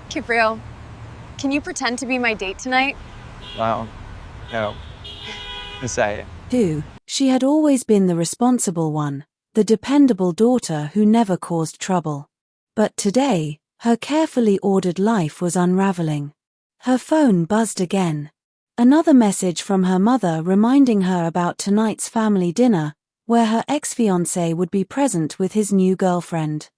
Gabriel, can you pretend to be my date tonight? Well, no. Say it. 2. She had always been the responsible one, the dependable daughter who never caused trouble. But today, her carefully ordered life was unraveling. Her phone buzzed again. Another message from her mother reminding her about tonight's family dinner, where her ex-fiancé would be present with his new girlfriend.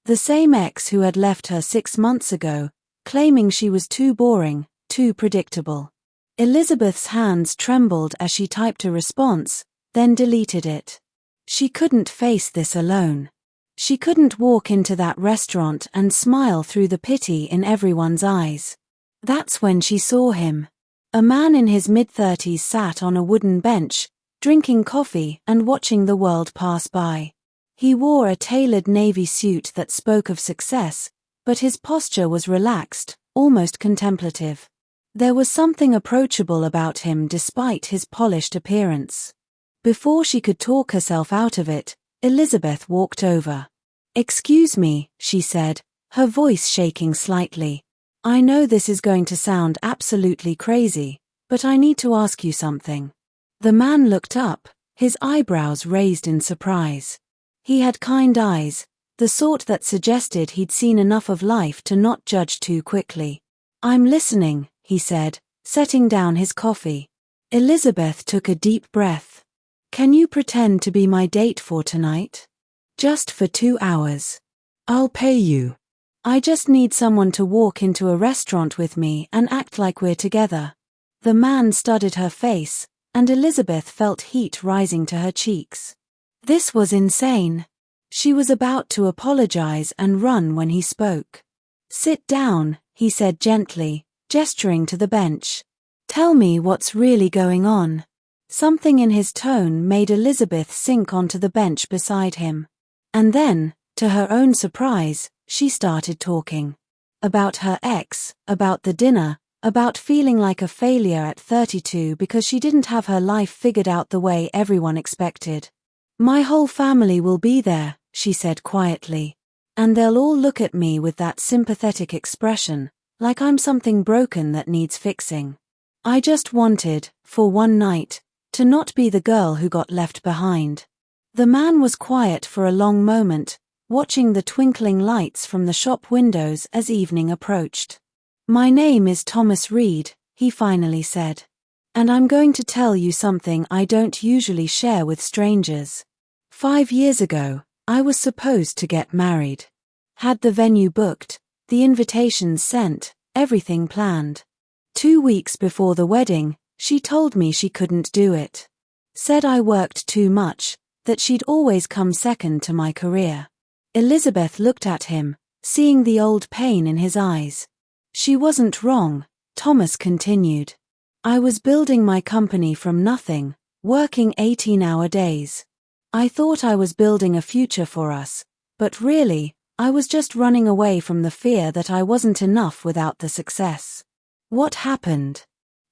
The same ex who had left her 6 months ago, claiming she was too boring, too predictable. Elizabeth's hands trembled as she typed a response, then deleted it. She couldn't face this alone. She couldn't walk into that restaurant and smile through the pity in everyone's eyes. That's when she saw him. A man in his mid-30s sat on a wooden bench, drinking coffee and watching the world pass by. He wore a tailored navy suit that spoke of success, but his posture was relaxed, almost contemplative. There was something approachable about him despite his polished appearance. Before she could talk herself out of it, Elizabeth walked over. "Excuse me," she said, her voice shaking slightly. "I know this is going to sound absolutely crazy, but I need to ask you something." The man looked up, his eyebrows raised in surprise. He had kind eyes, the sort that suggested he'd seen enough of life to not judge too quickly. "I'm listening," he said, setting down his coffee. Elizabeth took a deep breath. "Can you pretend to be my date for tonight? Just for 2 hours. I'll pay you. I just need someone to walk into a restaurant with me and act like we're together." The man studied her face, and Elizabeth felt heat rising to her cheeks. This was insane. She was about to apologize and run when he spoke. "Sit down," he said gently, gesturing to the bench. "Tell me what's really going on." Something in his tone made Elizabeth sink onto the bench beside him. And then, to her own surprise, she started talking. About her ex, about the dinner, about feeling like a failure at 32 because she didn't have her life figured out the way everyone expected. "My whole family will be there," she said quietly. "And they'll all look at me with that sympathetic expression, like I'm something broken that needs fixing. I just wanted, for one night, to not be the girl who got left behind." The man was quiet for a long moment, watching the twinkling lights from the shop windows as evening approached. "My name is Thomas Reed," he finally said. "And I'm going to tell you something I don't usually share with strangers. 5 years ago, I was supposed to get married. Had the venue booked, the invitations sent, everything planned. 2 weeks before the wedding, she told me she couldn't do it. Said I worked too much, that she'd always come second to my career." Elizabeth looked at him, seeing the old pain in his eyes. "She wasn't wrong," Thomas continued. "I was building my company from nothing, working 18-hour days. I thought I was building a future for us, but really, I was just running away from the fear that I wasn't enough without the success." "What happened?"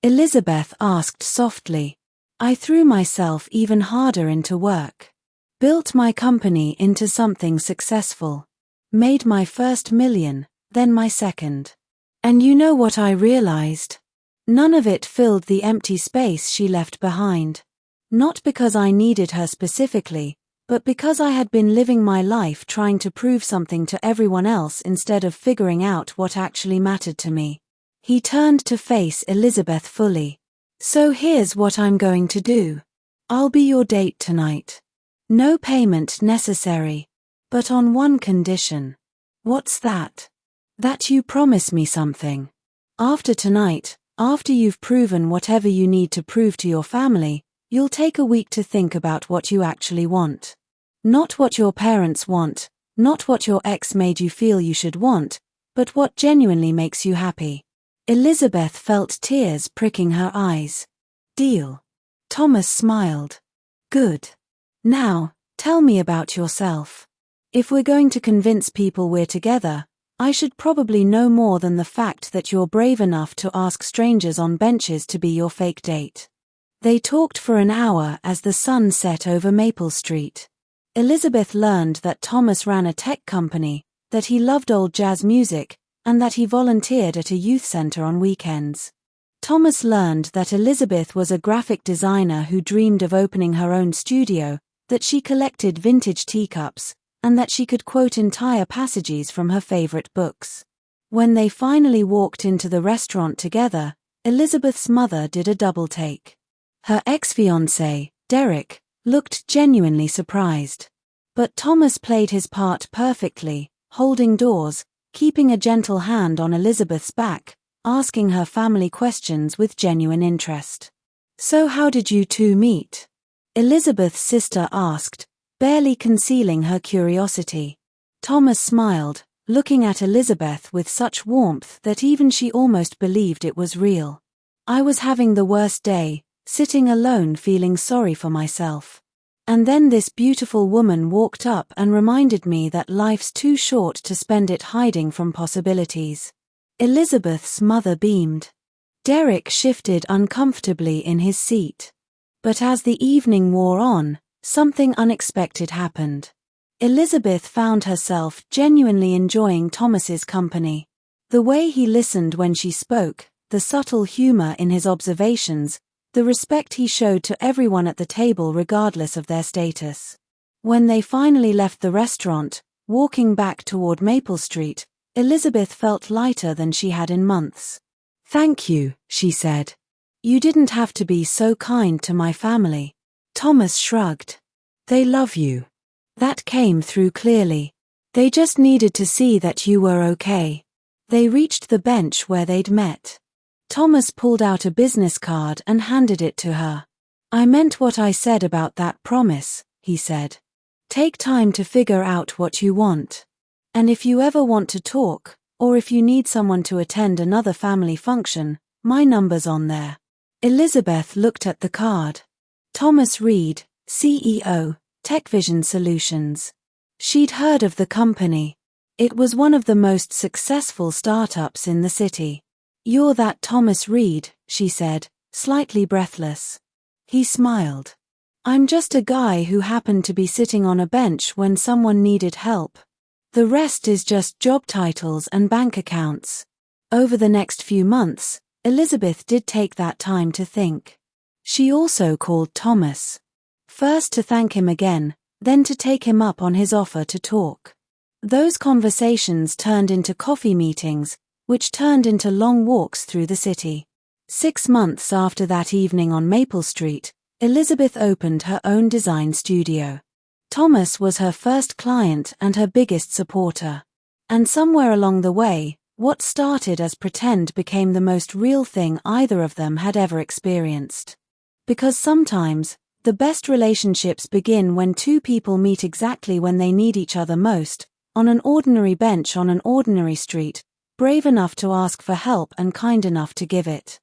Elizabeth asked softly. "I threw myself even harder into work. Built my company into something successful. Made my first million, then my second. And you know what I realized? None of it filled the empty space she left behind. Not because I needed her specifically, but because I had been living my life trying to prove something to everyone else instead of figuring out what actually mattered to me." He turned to face Elizabeth fully. "So here's what I'm going to do. I'll be your date tonight. No payment necessary. But on one condition." "What's that?" "That you promise me something. After tonight, after you've proven whatever you need to prove to your family, you'll take a week to think about what you actually want. Not what your parents want, not what your ex made you feel you should want, but what genuinely makes you happy." Elizabeth felt tears pricking her eyes. "Deal." Thomas smiled. "Good. Now, tell me about yourself. If we're going to convince people we're together, I should probably know more than the fact that you're brave enough to ask strangers on benches to be your fake date." They talked for an hour as the sun set over Maple Street. Elizabeth learned that Thomas ran a tech company, that he loved old jazz music, and that he volunteered at a youth center on weekends. Thomas learned that Elizabeth was a graphic designer who dreamed of opening her own studio, that she collected vintage teacups, and that she could quote entire passages from her favorite books. When they finally walked into the restaurant together, Elizabeth's mother did a double take. Her ex-fiancé, Derek, looked genuinely surprised. But Thomas played his part perfectly, holding doors, keeping a gentle hand on Elizabeth's back, asking her family questions with genuine interest. "So how did you two meet?" Elizabeth's sister asked, barely concealing her curiosity. Thomas smiled, looking at Elizabeth with such warmth that even she almost believed it was real. "I was having the worst day, sitting alone feeling sorry for myself. And then this beautiful woman walked up and reminded me that life's too short to spend it hiding from possibilities." Elizabeth's mother beamed. Derek shifted uncomfortably in his seat. But as the evening wore on, something unexpected happened. Elizabeth found herself genuinely enjoying Thomas's company. The way he listened when she spoke, the subtle humor in his observations, the respect he showed to everyone at the table regardless of their status. When they finally left the restaurant, walking back toward Maple Street, Elizabeth felt lighter than she had in months. "Thank you," she said. "You didn't have to be so kind to my family." Thomas shrugged. "They love you." That came through clearly. They just needed to see that you were okay. They reached the bench where they'd met. Thomas pulled out a business card and handed it to her. "I meant what I said about that promise," he said. "Take time to figure out what you want. And if you ever want to talk, or if you need someone to attend another family function, my number's on there." Elizabeth looked at the card. Thomas Reed, CEO, TechVision Solutions. She'd heard of the company. It was one of the most successful startups in the city. "You're that Thomas Reed," she said, slightly breathless. He smiled. "I'm just a guy who happened to be sitting on a bench when someone needed help. The rest is just job titles and bank accounts." Over the next few months, Elizabeth did take that time to think. She also called Thomas. First to thank him again, then to take him up on his offer to talk. Those conversations turned into coffee meetings, which turned into long walks through the city. 6 months after that evening on Maple Street, Elizabeth opened her own design studio. Thomas was her first client and her biggest supporter. And somewhere along the way, what started as pretend became the most real thing either of them had ever experienced. Because sometimes, the best relationships begin when two people meet exactly when they need each other most, on an ordinary bench on an ordinary street, brave enough to ask for help and kind enough to give it.